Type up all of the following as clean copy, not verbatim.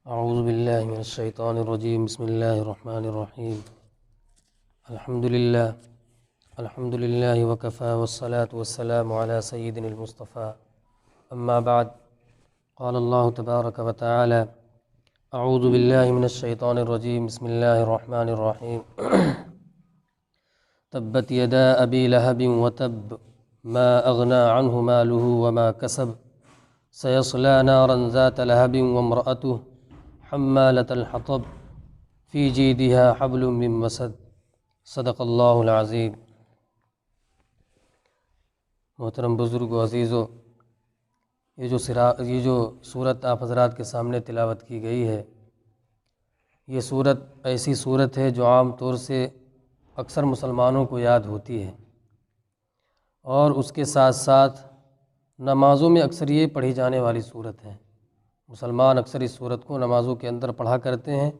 اعوذ باللہ من الشیطان الرجیم بسم اللہ الرحمن الرحیم الحمد للہ وکفی والصلاة والسلام علی سیدنا المصطفى اما بعد قال اللہ تبارک وتعالی اعوذ باللہ من الشیطان الرجیم بسم اللہ الرحمن الرحیم تبت یدا ابی لہب وتب ما اغنى عنہ مالہ وما کسب سیصلی نارا ذات لہب وامرأته حمالة الحطب فی جیدها حبل من مسد صدق اللہ العظیم۔ محترم بزرگ و عزیزو، یہ جو سورت آپ حضرات کے سامنے تلاوت کی گئی ہے، یہ سورت ایسی سورت ہے جو عام طور سے اکثر مسلمانوں کو یاد ہوتی ہے، اور اس کے ساتھ ساتھ نمازوں میں اکثر یہ پڑھی جانے والی سورت ہے۔ مسلمان اکثر اس سورت کو نمازوں کے اندر پڑھا کرتے ہیں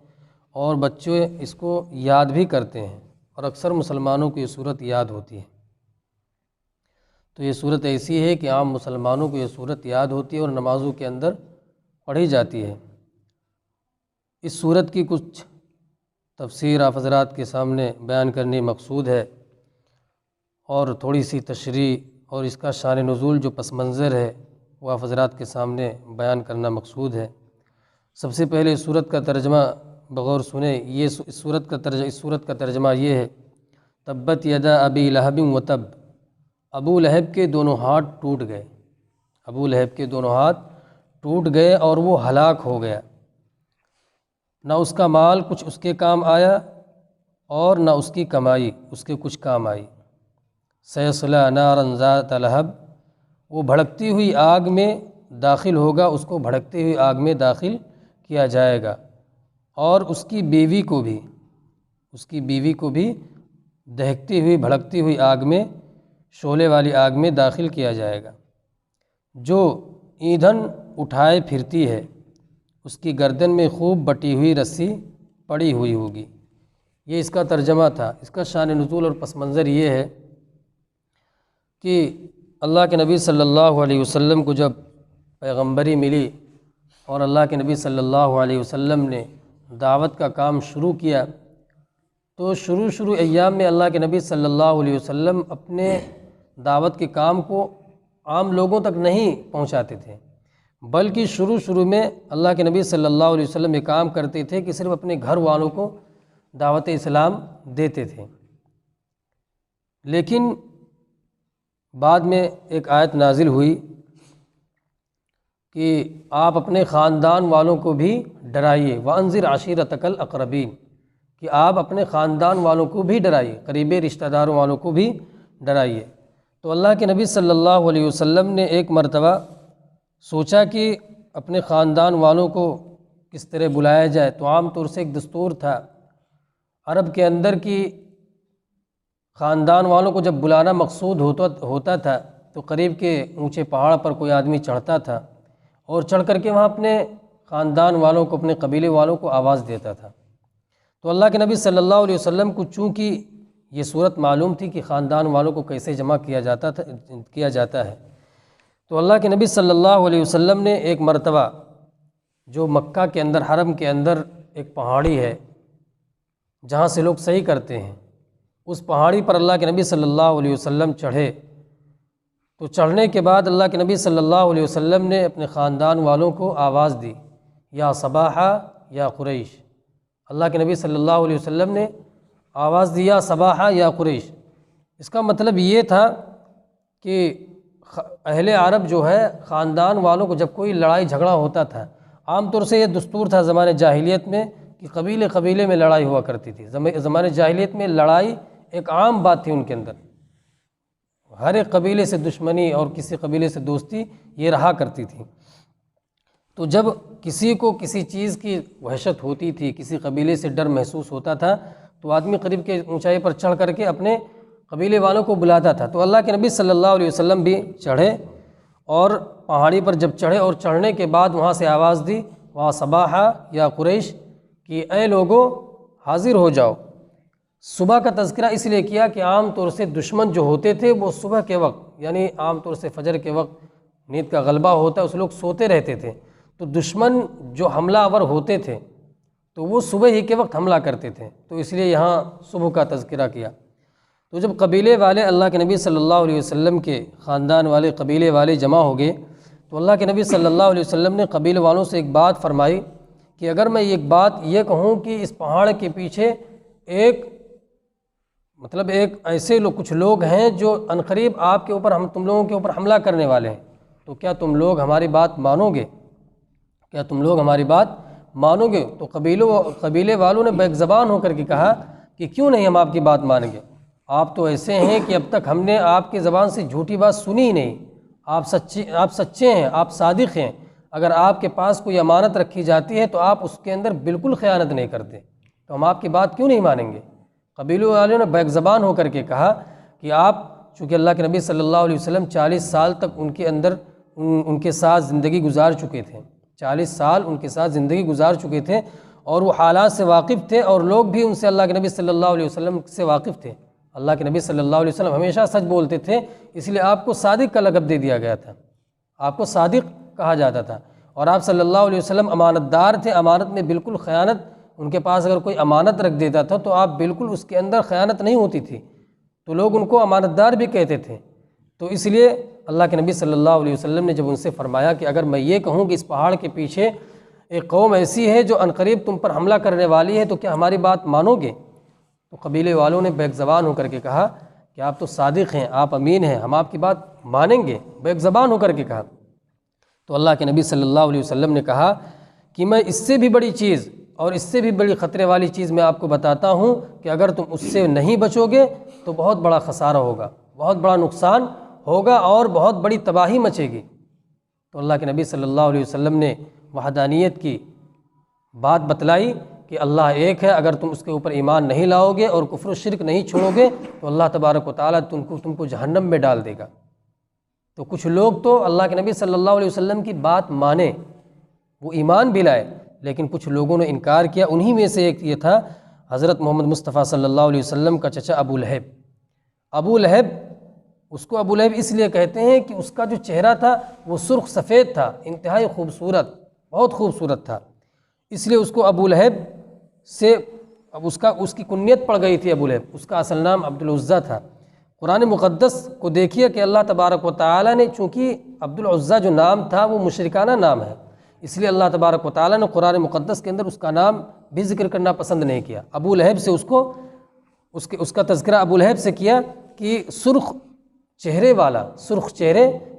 اور بچے اس کو یاد بھی کرتے ہیں، اور اکثر مسلمانوں کو یہ سورت یاد ہوتی ہے۔ تو یہ سورت ایسی ہے کہ عام مسلمانوں کو یہ سورت یاد ہوتی ہے اور نمازوں کے اندر پڑھی جاتی ہے۔ اس سورت کی کچھ تفسیر آپ حضرات کے سامنے بیان کرنی مقصود ہے، اور تھوڑی سی تشریح اور اس کا شان نزول جو پس منظر ہے وہ آپ حضرات کے سامنے بیان کرنا مقصود ہے۔ سب سے پہلے اس سورت کا ترجمہ بغور سنے، اس سورت کا ترجمہ یہ ہے: تبت یدا ابی لہب وتب، ابو لہب کے دونوں ہاتھ ٹوٹ گئے، ابو لہب کے دونوں ہاتھ ٹوٹ گئے اور وہ ہلاک ہو گیا، نہ اس کا مال کچھ اس کے کام آیا اور نہ اس کی کمائی اس کے کچھ کام آئی۔ سیصلی نارا ذات لہب، وہ بھڑکتی ہوئی آگ میں داخل ہوگا، اس کو بھڑکتی ہوئی آگ میں داخل کیا جائے گا، اور اس کی بیوی کو بھی دہکتی ہوئی بھڑکتی ہوئی آگ میں، شعلے والی آگ میں داخل کیا جائے گا۔ جو ایندھن اٹھائے پھرتی ہے اس کی گردن میں خوب بٹی ہوئی رسی پڑی ہوئی ہوگی۔ یہ اس کا ترجمہ تھا۔ اس کا شان نزول اور پس منظر یہ ہے کہ اللہ کے نبی صلی اللہ علیہ وسلم کو جب پیغمبری ملی اور اللہ کے نبی صلی اللہ علیہ وسلم نے دعوت کا کام شروع کیا، تو شروع ایام میں اللہ کے نبی صلی اللہ علیہ وسلم اپنے دعوت کے کام کو عام لوگوں تک نہیں پہنچاتے تھے، بلکہ شروع میں اللہ کے نبی صلی اللہ علیہ وسلم یہ کام کرتے تھے کہ صرف اپنے گھر والوں کو دعوت اسلام دیتے تھے۔ لیکن بعد میں ایک آیت نازل ہوئی کہ آپ اپنے خاندان والوں کو بھی ڈرائیے، وَأَنذِرْ عَشِيرَتَكَ الْأَقْرَبِينَ، کہ آپ اپنے خاندان والوں کو بھی ڈرائیے، قریبی رشتہ داروں والوں کو بھی ڈرائیے۔ تو اللہ کے نبی صلی اللہ علیہ وسلم نے ایک مرتبہ سوچا کہ اپنے خاندان والوں کو کس طرح بلایا جائے۔ تو عام طور سے ایک دستور تھا عرب کے اندر کی خاندان والوں کو جب بلانا مقصود ہوتا تھا تو قریب کے اونچے پہاڑ پر کوئی آدمی چڑھتا تھا اور چڑھ کر کے وہاں اپنے خاندان والوں کو، اپنے قبیلے والوں کو آواز دیتا تھا۔ تو اللہ کے نبی صلی اللہ علیہ وسلم کو چونکہ یہ صورت معلوم تھی کہ خاندان والوں کو کیسے جمع کیا جاتا ہے، تو اللہ کے نبی صلی اللہ علیہ وسلم نے ایک مرتبہ جو مکہ کے اندر، حرم کے اندر ایک پہاڑی ہے جہاں سے لوگ سعی کرتے ہیں، اس پہاڑی پر اللہ کے نبی صلی اللہ علیہ وسلم چڑھے۔ تو چڑھنے کے بعد اللہ کے نبی صلی اللہ علیہ وسلم نے اپنے خاندان والوں کو آواز دی، یا صباحا یا قریش۔ اللہ کے نبی صلی اللہ علیہ وسلم نے آواز دی، یا صباحا یا قریش۔ اس کا مطلب یہ تھا کہ اہل عرب جو ہے، خاندان والوں کو جب کوئی لڑائی جھگڑا ہوتا تھا، عام طور سے یہ دستور تھا زمانے جاہلیت میں کہ قبیلے میں لڑائی ہوا کرتی تھی۔ زمانے جاہلیت میں لڑائی ایک عام بات تھی ان کے اندر، ہر ایک قبیلے سے دشمنی اور کسی قبیلے سے دوستی یہ رہا کرتی تھی۔ تو جب کسی کو کسی چیز کی وحشت ہوتی تھی، کسی قبیلے سے ڈر محسوس ہوتا تھا، تو آدمی قریب کے اونچائی پر چڑھ کر کے اپنے قبیلے والوں کو بلاتا تھا۔ تو اللہ کے نبی صلی اللہ علیہ وسلم بھی چڑھے، اور پہاڑی پر جب چڑھے اور چڑھنے کے بعد وہاں سے آواز دی، وہاں صباحا یا قریش، کہ اے لوگوں حاضر ہو جاؤ۔ صبح کا تذکرہ اس لیے کیا کہ عام طور سے دشمن جو ہوتے تھے وہ صبح کے وقت، یعنی عام طور سے فجر کے وقت نیند کا غلبہ ہوتا ہے، اس لوگ سوتے رہتے تھے، تو دشمن جو حملہ آور ہوتے تھے تو وہ صبح ہی کے وقت حملہ کرتے تھے، تو اس لیے یہاں صبح کا تذکرہ کیا۔ تو جب قبیلے والے اللہ کے نبی صلی اللہ علیہ وسلم کے خاندان والے، قبیلے والے جمع ہو گئے، تو اللہ کے نبی صلی اللہ علیہ وسلم نے قبیلے والوں سے ایک بات فرمائی کہ اگر میں ایک بات یہ کہوں کہ اس پہاڑ کے پیچھے ایک ایسے کچھ لوگ ہیں جو عنقریب آپ کے اوپر تم لوگوں کے اوپر حملہ کرنے والے ہیں، تو کیا تم لوگ ہماری بات مانو گے؟ کیا تم لوگ ہماری بات مانو گے؟ تو قبیلے والوں نے بیک زبان ہو کر کے کہا کہ کیوں نہیں ہم آپ کی بات مانیں گے، آپ تو ایسے ہیں کہ اب تک ہم نے آپ کی زبان سے جھوٹی بات سنی ہی نہیں، آپ سچے ہیں، آپ صادق ہیں، اگر آپ کے پاس کوئی امانت رکھی جاتی ہے تو آپ اس کے اندر بالکل خیانت نہیں کرتے، تو ہم آپ کی بات کیوں نہیں مانیں گے؟ قبیلے والوں نے بیک زبان ہو کر کے کہا کہ آپ چونکہ اللہ کے نبی صلی اللہ علیہ وسلم 40 سال تک ان کے ساتھ زندگی گزار چکے تھے، 40 سال ان کے ساتھ زندگی گزار چکے تھے، اور وہ حالات سے واقف تھے، اور لوگ بھی ان سے اللہ کے نبی صلی اللہ علیہ وسلم سے واقف تھے۔ اللہ کے نبی صلی اللہ علیہ وسلم ہمیشہ سچ بولتے تھے، اس لیے آپ کو صادق کا لقب دے دیا گیا تھا، آپ کو صادق کہا جاتا تھا، اور آپ صلی اللہ علیہ وسلم امانت دار تھے، امانت میں بالکل خیانت، ان کے پاس اگر کوئی امانت رکھ دیتا تھا تو آپ بالکل اس کے اندر خیانت نہیں ہوتی تھی، تو لوگ ان کو امانت دار بھی کہتے تھے۔ تو اس لیے اللہ کے نبی صلی اللہ علیہ وسلم نے جب ان سے فرمایا کہ اگر میں یہ کہوں کہ اس پہاڑ کے پیچھے ایک قوم ایسی ہے جو عنقریب تم پر حملہ کرنے والی ہے، تو کیا ہماری بات مانو گے؟ تو قبیلے والوں نے بیک زبان ہو کر کے کہا کہ آپ تو صادق ہیں، آپ امین ہیں، ہم آپ کی بات مانیں گے، بیک زبان ہو کر کے کہا۔ تو اللہ کے نبی صلی اللہ علیہ وسلم نے کہا کہ میں اس سے بھی بڑی چیز اور اس سے بھی بڑی خطرے والی چیز میں آپ کو بتاتا ہوں کہ اگر تم اس سے نہیں بچو گے تو بہت بڑا خسارہ ہوگا، بہت بڑا نقصان ہوگا، اور بہت بڑی تباہی مچے گی۔ تو اللہ کے نبی صلی اللہ علیہ وسلم نے وحدانیت کی بات بتلائی کہ اللہ ایک ہے، اگر تم اس کے اوپر ایمان نہیں لاؤ گے اور کفر و شرک نہیں چھوڑو گے تو اللہ تبارک و تعالیٰ تم کو جہنم میں ڈال دے گا۔ تو کچھ لوگ تو اللہ کے نبی صلی اللہ علیہ وسلم کی بات مانے، وہ ایمان بھی لائے، لیکن کچھ لوگوں نے انکار کیا۔ انہی میں سے ایک یہ تھا حضرت محمد مصطفیٰ صلی اللہ علیہ وسلم کا چچا ابو لہب۔ ابو لہب، اس کو ابو لہب اس لیے کہتے ہیں کہ اس کا جو چہرہ تھا وہ سرخ سفید تھا، انتہائی خوبصورت، بہت خوبصورت تھا، اس لیے اس کو ابو لہب سے اس کی کنیت پڑ گئی تھی ابو لہب۔ اس کا اصل نام عبدالعزیٰ تھا۔ قرآن مقدس کو دیکھیے کہ اللہ تبارک و تعالیٰ نے، چونکہ عبدالعزیٰ جو نام تھا وہ مشرکانہ نام ہے، اس لیے اللہ تبارک و تعالیٰ نے قرآن مقدس کے اندر اس کا نام بھی ذکر کرنا پسند نہیں کیا۔ ابو لہب سے اس کا تذکرہ ابو لہب سے کیا کہ سرخ چہرے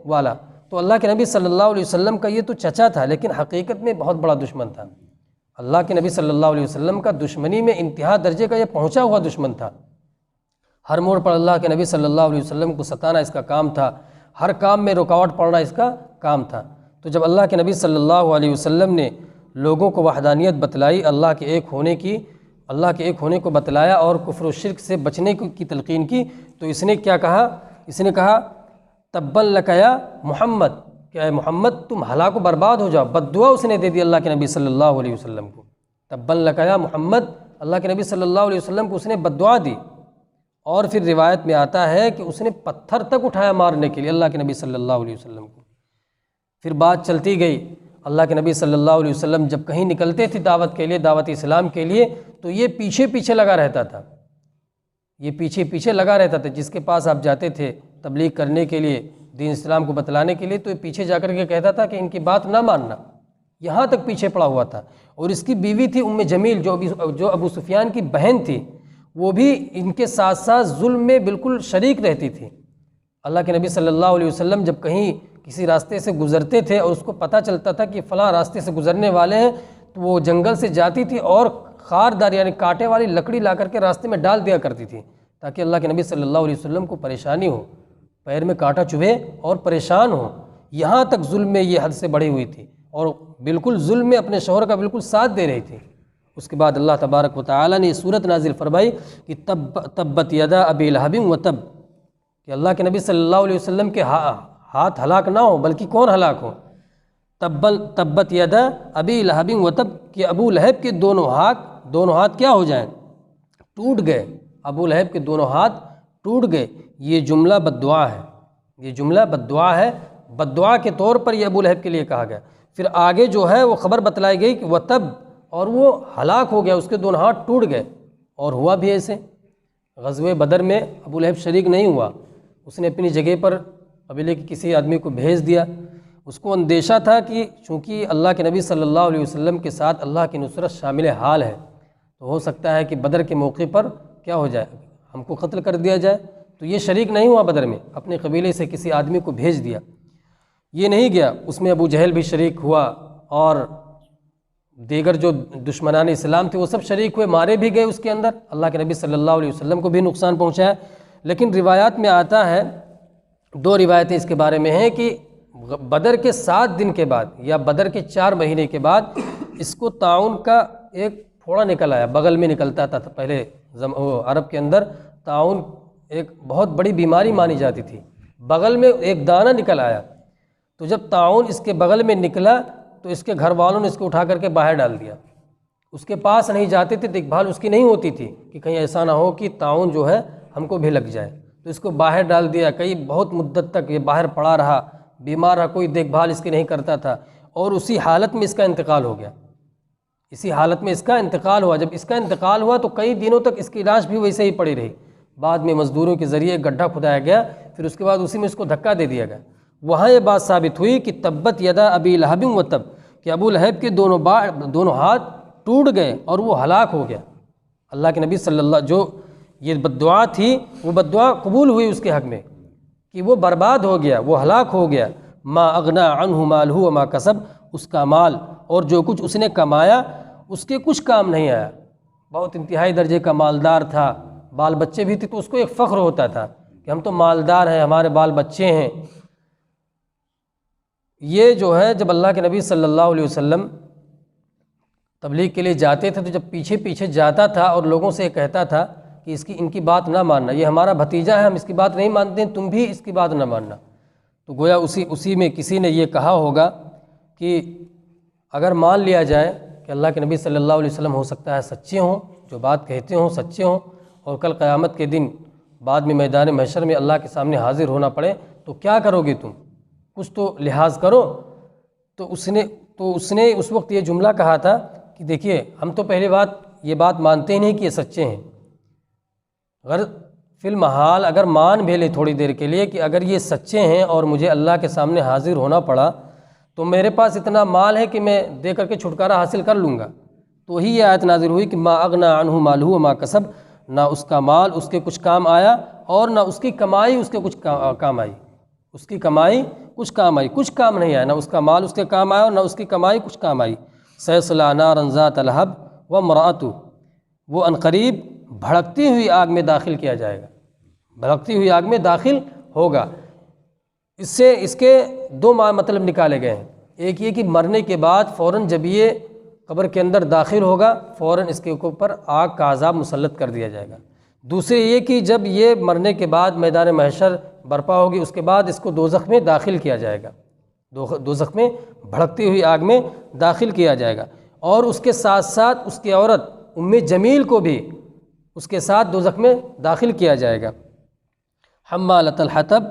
والا۔ تو اللہ کے نبی صلی اللہ علیہ وسلم کا یہ تو چچا تھا، لیکن حقیقت میں بہت بڑا دشمن تھا۔ اللہ کے نبی صلی اللہ علیہ وسلم کا دشمنی میں انتہا درجے کا یہ پہنچا ہوا دشمن تھا۔ ہر موڑ پر اللہ کے نبی صلی اللہ علیہ وسلم کو ستانا اس کا کام تھا، ہر کام میں رکاوٹ پڑنا اس کا کام تھا۔ تو جب اللہ کے نبی صلی اللہ علیہ وسلم نے لوگوں کو وحدانیت بتلائی، اللہ کے ایک ہونے کو بتلایا اور کفر و شرک سے بچنے کی تلقین کی، تو اس نے کیا کہا؟ اس نے کہا تبا لک یا محمد، کہ اے محمد تم ہلاک و برباد ہو جاؤ۔ بد دعا اس نے دے دی اللہ کے نبی صلی اللہ علیہ وسلم کو، تبا لک یا محمد، اللہ کے نبی صلی اللہ علیہ وسلم کو اس نے بد دعا دی۔ اور پھر روایت میں آتا ہے کہ اس نے پتھر تک اٹھایا مارنے کے لیے اللہ کے نبی صلی اللہ علیہ وسلم کو۔ پھر بات چلتی گئی، اللہ کے نبی صلی اللہ علیہ وسلم جب کہیں نکلتے تھے دعوت کے لیے، دعوت اسلام کے لیے، تو یہ پیچھے لگا رہتا تھا، یہ پیچھے لگا رہتا تھا۔ جس کے پاس آپ جاتے تھے تبلیغ کرنے کے لیے، دین اسلام کو بتلانے کے لیے، تو یہ پیچھے جا کر کے کہتا تھا کہ ان کی بات نہ ماننا، یہاں تک پیچھے پڑا ہوا تھا۔ اور اس کی بیوی تھی ام جمیل، جو ابو سفیان کی بہن تھی، وہ بھی ان کے ساتھ ساتھ ظلم میں بالکل شریک رہتی تھی۔ اللہ کے نبی صلی اللہ علیہ وسلم جب کہیں کسی راستے سے گزرتے تھے اور اس کو پتہ چلتا تھا کہ فلاں راستے سے گزرنے والے ہیں، تو وہ جنگل سے جاتی تھی اور خاردار یعنی کانٹے والی لکڑی لا کر کے راستے میں ڈال دیا کرتی تھی، تاکہ اللہ کے نبی صلی اللہ علیہ وسلم کو پریشانی ہو، پیر میں کانٹا چبھے اور پریشان ہو۔ یہاں تک ظلم میں یہ حد سے بڑھی ہوئی تھی، اور بالکل ظلم میں اپنے شوہر کا بالکل ساتھ دے رہی تھی۔ اس کے بعد اللہ تبارک و تعالیٰ نے یہ صورت نازل فرمائی کہ تبت یدا ابی لہب و تب، کہ اللہ کے نبی صلی اللہ علیہ وسلم کے ہاتھ ہلاک نہ ہو، بلکہ کون ہلاک ہو؟ تبت یدا ابی لہب و تب، کہ ابو لہب کے دونوں ہاتھ کیا ہو جائیں؟ ٹوٹ گئے۔ ابو لہب کے دونوں ہاتھ ٹوٹ گئے۔ یہ جملہ بد دعا ہے، یہ جملہ بد دعا ہے، بد دعا کے طور پر یہ ابو لہب کے لیے کہا گیا۔ پھر آگے جو ہے وہ خبر بتلائی گئی کہ وہ تب، اور وہ ہلاک ہو گیا، اس کے دونوں ہاتھ ٹوٹ گئے۔ اور ہوا بھی ایسے، غزوہ بدر میں ابو لہب شریک نہیں ہوا، اس نے اپنی جگہ پر قبیلے کے کسی آدمی کو بھیج دیا۔ اس کو اندیشہ تھا کہ چونکہ اللہ کے نبی صلی اللہ علیہ وسلم کے ساتھ اللہ کی نصرت شامل حال ہے، تو ہو سکتا ہے کہ بدر کے موقع پر کیا ہو جائے، ہم کو قتل کر دیا جائے۔ تو یہ شریک نہیں ہوا بدر میں، اپنے قبیلے سے کسی آدمی کو بھیج دیا، یہ نہیں گیا۔ اس میں ابو جہل بھی شریک ہوا، اور دیگر جو دشمنان اسلام تھے وہ سب شریک ہوئے، مارے بھی گئے اس کے اندر، اللہ کے نبی صلی اللہ علیہ وسلم کو بھی نقصان پہنچایا۔ لیکن روایات میں آتا ہے، دو روایتیں اس کے بارے میں ہیں کہ بدر کے 7 دن کے بعد یا بدر کے 4 مہینے کے بعد اس کو طاعون کا ایک پھوڑا نکل آیا، بغل میں نکلتا تھا پہلے عرب کے اندر طاعون ایک بہت بڑی بیماری مانی جاتی تھی، بغل میں ایک دانہ نکل آیا۔ تو جب طاعون اس کے بغل میں نکلا تو اس کے گھر والوں نے اس کو اٹھا کر کے باہر ڈال دیا، اس کے پاس نہیں جاتے تھے، دیکھ بھال اس کی نہیں ہوتی تھی کہ کہیں ایسا نہ ہو کہ طاعون جو ہے ہم کو بھی لگ جائے، تو اس کو باہر ڈال دیا۔ کئی بہت مدت تک یہ باہر پڑا رہا، بیمار رہا، کوئی دیکھ بھال اس کی نہیں کرتا تھا، اور اسی حالت میں اس کا انتقال ہو گیا، اسی حالت میں اس کا انتقال ہوا۔ جب اس کا انتقال ہوا تو کئی دنوں تک اس کی لاش بھی ویسے ہی پڑی رہی، بعد میں مزدوروں کے ذریعے گڈھا کھدایا گیا، پھر اس کے بعد اسی میں اس کو دھکا دے دیا گیا۔ وہاں یہ بات ثابت ہوئی کہ تبت یدا ابی لہب و تب، کہ ابو لہب کے دونوں ہاتھ ٹوٹ گئے اور وہ ہلاک ہو گیا۔ اللہ کے نبی صلی اللہ جو یہ بددعا تھی وہ بددعا قبول ہوئی اس کے حق میں کہ وہ برباد ہو گیا، وہ ہلاک ہو گیا۔ ما اغنا عنہ مالہ وما کسب، اس کا مال اور جو کچھ اس نے کمایا اس کے کچھ کام نہیں آیا۔ بہت انتہائی درجے کا مالدار تھا، بال بچے بھی تھے، تو اس کو ایک فخر ہوتا تھا کہ ہم تو مالدار ہیں، ہمارے بال بچے ہیں۔ یہ جو ہے جب اللہ کے نبی صلی اللہ علیہ وسلم تبلیغ کے لیے جاتے تھے تو جب پیچھے پیچھے جاتا تھا اور لوگوں سے کہتا تھا کہ ان کی بات نہ ماننا، یہ ہمارا بھتیجا ہے، ہم اس کی بات نہیں مانتے ہیں، تم بھی اس کی بات نہ ماننا۔ تو گویا اسی میں کسی نے یہ کہا ہوگا کہ اگر مان لیا جائے کہ اللہ کے نبی صلی اللہ علیہ وسلم ہو سکتا ہے سچے ہوں، جو بات کہتے ہوں سچے ہوں، اور کل قیامت کے دن بعد میں میدان محشر میں اللہ کے سامنے حاضر ہونا پڑے تو کیا کرو گے تم، کچھ تو لحاظ کرو۔ تو اس نے اس وقت یہ جملہ کہا تھا کہ دیکھیے ہم تو پہلی بات یہ بات مانتے ہی نہیں کہ یہ سچے ہیں، اگر فی الحال اگر مان بھی لے تھوڑی دیر کے لیے کہ اگر یہ سچے ہیں اور مجھے اللہ کے سامنے حاضر ہونا پڑا تو میرے پاس اتنا مال ہے کہ میں دے کر کے چھٹکارا حاصل کر لوں گا۔ تو وہی یہ آیت نازل ہوئی کہ ما اغنا عنہ مالہ وما کسب، نہ اس کا مال اس کے کچھ کام آیا اور نہ اس کی کمائی اس کے کچھ کام آئی، اس کی کمائی کچھ کام آئی، کچھ کام نہیں آیا، نہ اس کا مال اس کے کام آیا اور نہ اس کی کمائی کچھ کام آئی۔ سیصلی نارا ذات لہب وامرأتہ، وہ عنقریب بھڑکتی ہوئی آگ میں داخل کیا جائے گا، بھڑکتی ہوئی آگ میں داخل ہوگا۔ اس کے 2 مطلب نکالے گئے ہیں، ایک یہ کہ مرنے کے بعد فوراً جب یہ قبر کے اندر داخل ہوگا فوراً اس کے اوپر آگ کا عذاب مسلط کر دیا جائے گا۔ دوسرے یہ کہ جب یہ مرنے کے بعد میدان محشر برپا ہوگی اس کے بعد اس کو دوزخ میں داخل کیا جائے گا، دوزخ میں بھڑکتی ہوئی آگ میں داخل کیا جائے گا، اور اس کے ساتھ ساتھ اس کی عورت جمیل کو بھی اس کے ساتھ دوزخ میں داخل کیا جائے گا۔ حمالۃ الحطب،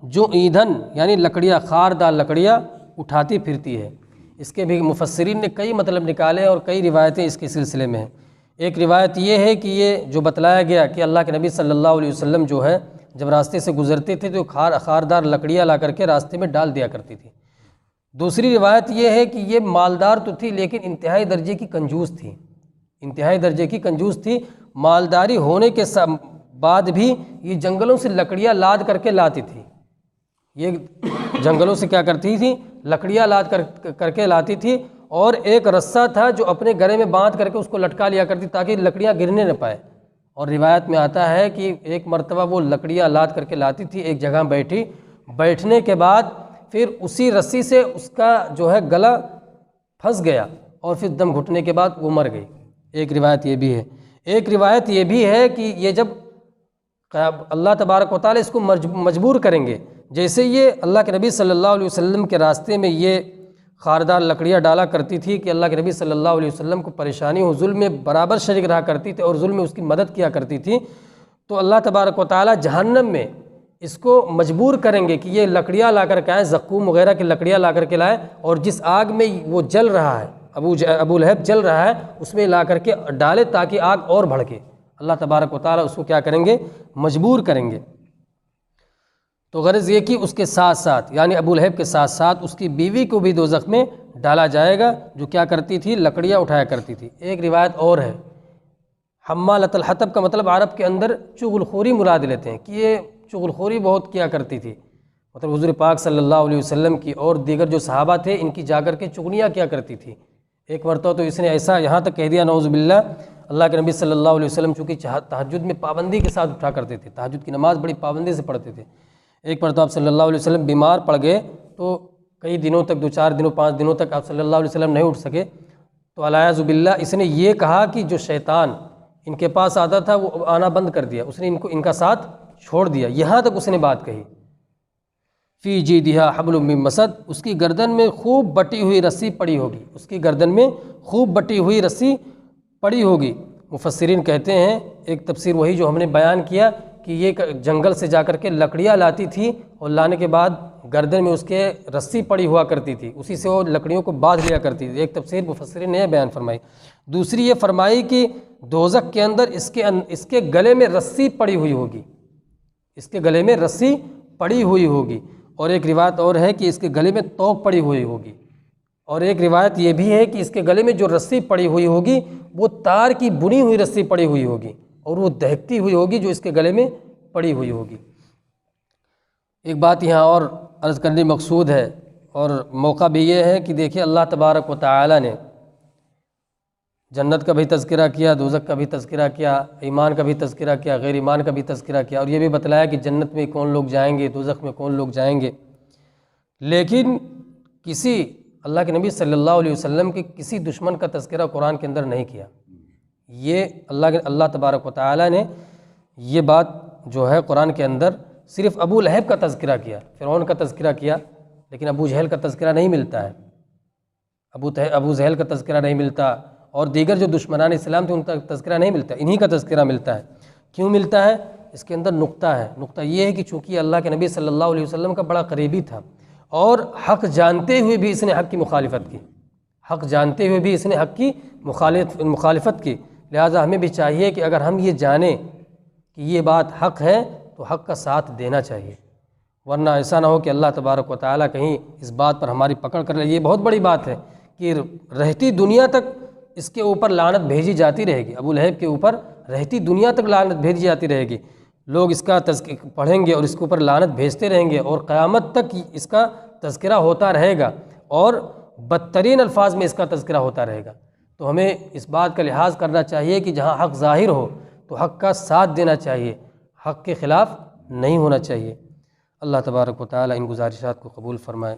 جو ایندھن یعنی لکڑیاں، خاردار لکڑیاں اٹھاتی پھرتی ہے۔ اس کے بھی مفسرین نے کئی مطلب نکالے اور کئی روایتیں اس کے سلسلے میں ہیں۔ ایک روایت یہ ہے کہ یہ جو بتلایا گیا کہ اللہ کے نبی صلی اللہ علیہ وسلم جو ہے جب راستے سے گزرتے تھے تو خاردار لکڑیاں لا کر کے راستے میں ڈال دیا کرتی تھی۔ دوسری روایت یہ ہے کہ یہ مالدار تو تھی لیکن انتہائی درجے کی کنجوس تھی، انتہائی درجے کی کنجوس تھی، مالداری ہونے کے بعد بھی یہ جنگلوں سے لکڑیاں لاد کر کے لاتی تھی، یہ جنگلوں سے کیا کرتی تھی، لکڑیاں لاد کر کے لاتی تھی، اور ایک رسہ تھا جو اپنے گلے میں باندھ کر کے اس کو لٹکا لیا کرتی تاکہ لکڑیاں گرنے نہ پائے۔ اور روایت میں آتا ہے کہ ایک مرتبہ وہ لکڑیاں لاد کر کے لاتی تھی، ایک جگہ بیٹھی، بیٹھنے کے بعد پھر اسی رسی سے اس کا جو ہے گلا پھنس گیا اور پھر دم گھٹنے کے بعد وہ مر گئی۔ ایک روایت یہ بھی ہے۔ ایک روایت یہ بھی ہے کہ یہ جب اللہ تبارک و تعالیٰ اس کو مجبور کریں گے، جیسے یہ اللہ کے نبی صلی اللہ علیہ وسلم کے راستے میں یہ خاردار لکڑیاں ڈالا کرتی تھی کہ اللہ کے نبی صلی اللہ علیہ وسلم کو پریشانی ہو، ظلم میں برابر شریک رہا کرتی تھی اور ظلم میں اس کی مدد کیا کرتی تھی، تو اللہ تبارک و تعالیٰ جہنم میں اس کو مجبور کریں گے کہ یہ لکڑیاں لا کر کے آئیں، زقوم وغیرہ کی لکڑیاں لا کر کے لائیں، اور جس آگ میں وہ جل رہا ہے، ابو لہب جل رہا ہے، اس میں لا کر کے ڈالے تاکہ آگ اور بھڑکے۔ اللہ تبارک و تعالیٰ اس کو کیا کریں گے؟ مجبور کریں گے۔ تو غرض یہ کہ اس کے ساتھ ساتھ، یعنی ابو لہب کے ساتھ ساتھ اس کی بیوی کو بھی دوزخ میں ڈالا جائے گا، جو کیا کرتی تھی؟ لکڑیاں اٹھایا کرتی تھی۔ ایک روایت اور ہے، حمالۃ الحطب کا مطلب عرب کے اندر چغل خوری مراد لیتے ہیں کہ یہ چغل خوری بہت کیا کرتی تھی، مطلب حضور پاک صلی اللہ علیہ وسلم کی اور دیگر جو صحابہ تھے ان کی جا کر کے چغلیاں کیا کرتی تھی۔ ایک مرتبہ تو اس نے ایسا یہاں تک کہہ دیا نعوذ باللہ، اللہ کے نبی صلی اللہ علیہ وسلم چونکہ تہجد میں پابندی کے ساتھ اٹھا کرتے تھے، تہجد کی نماز بڑی پابندی سے پڑھتے تھے۔ ایک مرتبہ آپ صلی اللہ علیہ وسلم بیمار پڑ گئے تو کئی دنوں تک، 2-4 دنوں 5 دنوں تک آپ صلی اللہ علیہ وسلم نہیں اٹھ سکے، تو الیاذ باللہ اس نے یہ کہا کہ جو شیطان ان کے پاس آتا تھا وہ آنا بند کر دیا، اس نے ان کا ساتھ چھوڑ دیا۔ یہاں تک اس نے بات کہی، فی جیدہا حبل من مسد، اس کی گردن میں خوب بٹی ہوئی رسی پڑی ہوگی، اس کی گردن میں خوب بٹی ہوئی رسی پڑی ہوگی۔ مفسرین کہتے ہیں، ایک تفسیر وہی جو ہم نے بیان کیا کہ یہ جنگل سے جا کر کے لکڑیاں لاتی تھی اور لانے کے بعد گردن میں اس کے رسی پڑی ہوا کرتی تھی، اسی سے وہ لکڑیوں کو باندھ لیا کرتی تھی۔ ایک تفسیر مفسرین نے بیان فرمائی۔ دوسری یہ فرمائی کہ دوزخ کے اندر اس کے گلے میں رسی پڑی ہوئی ہوگی، اس کے گلے میں رسی پڑی ہوئی ہوگی۔ اور ایک روایت اور ہے کہ اس کے گلے میں توق پڑی ہوئی ہوگی، اور ایک روایت یہ بھی ہے کہ اس کے گلے میں جو رسی پڑی ہوئی ہوگی وہ تار کی بنی ہوئی رسی پڑی ہوئی ہوگی، اور وہ دہکتی ہوئی ہوگی جو اس کے گلے میں پڑی ہوئی ہوگی۔ ایک بات یہاں اور عرض کرنے مقصود ہے، اور موقع بھی یہ ہے کہ دیکھیں اللہ تبارک و تعالی نے جنت کا بھی تذکرہ کیا، دوزخ کا بھی تذکرہ کیا، ایمان کا بھی تذکرہ کیا، غیر ایمان کا بھی تذکرہ کیا، اور یہ بھی بتلایا کہ جنت میں کون لوگ جائیں گے، دوزخ میں کون لوگ جائیں گے۔ لیکن کسی اللہ کے نبی صلی اللہ علیہ وسلم کے کسی دشمن کا تذکرہ قرآن کے اندر نہیں کیا۔ یہ اللہ تبارک و تعالی نے یہ بات جو ہے قرآن کے اندر صرف ابو لہب کا تذکرہ کیا، فرعون کا تذکرہ کیا، لیکن ابو جہل کا تذکرہ نہیں ملتا ہے، ابو جہل کا تذکرہ نہیں ملتا، اور دیگر جو دشمنان اسلام تھے ان کا تذکرہ نہیں ملتا، انہی کا تذکرہ ملتا ہے۔ کیوں ملتا ہے؟ اس کے اندر نقطہ ہے، نقطہ یہ ہے کہ چونکہ اللہ کے نبی صلی اللہ علیہ وسلم کا بڑا قریبی تھا، اور حق جانتے ہوئے بھی اس نے حق کی مخالفت کی، حق جانتے ہوئے بھی اس نے حق کی مخالفت کی۔ لہٰذا ہمیں بھی چاہیے کہ اگر ہم یہ جانیں کہ یہ بات حق ہے تو حق کا ساتھ دینا چاہیے، ورنہ ایسا نہ ہو کہ اللہ تبارک و تعالیٰ کہیں اس بات پر ہماری پکڑ کر لے۔ یہ بہت بڑی بات ہے کہ رہتی دنیا تک اس کے اوپر لعنت بھیجی جاتی رہے گی، ابو لہب کے اوپر رہتی دنیا تک لعنت بھیجی جاتی رہے گی، لوگ اس کا تذکرہ پڑھیں گے اور اس کے اوپر لعنت بھیجتے رہیں گے، اور قیامت تک اس کا تذکرہ ہوتا رہے گا، اور بدترین الفاظ میں اس کا تذکرہ ہوتا رہے گا۔ تو ہمیں اس بات کا لحاظ کرنا چاہیے کہ جہاں حق ظاہر ہو تو حق کا ساتھ دینا چاہیے، حق کے خلاف نہیں ہونا چاہیے۔ اللہ تبارک و تعالی ان گزارشات کو قبول فرمائے۔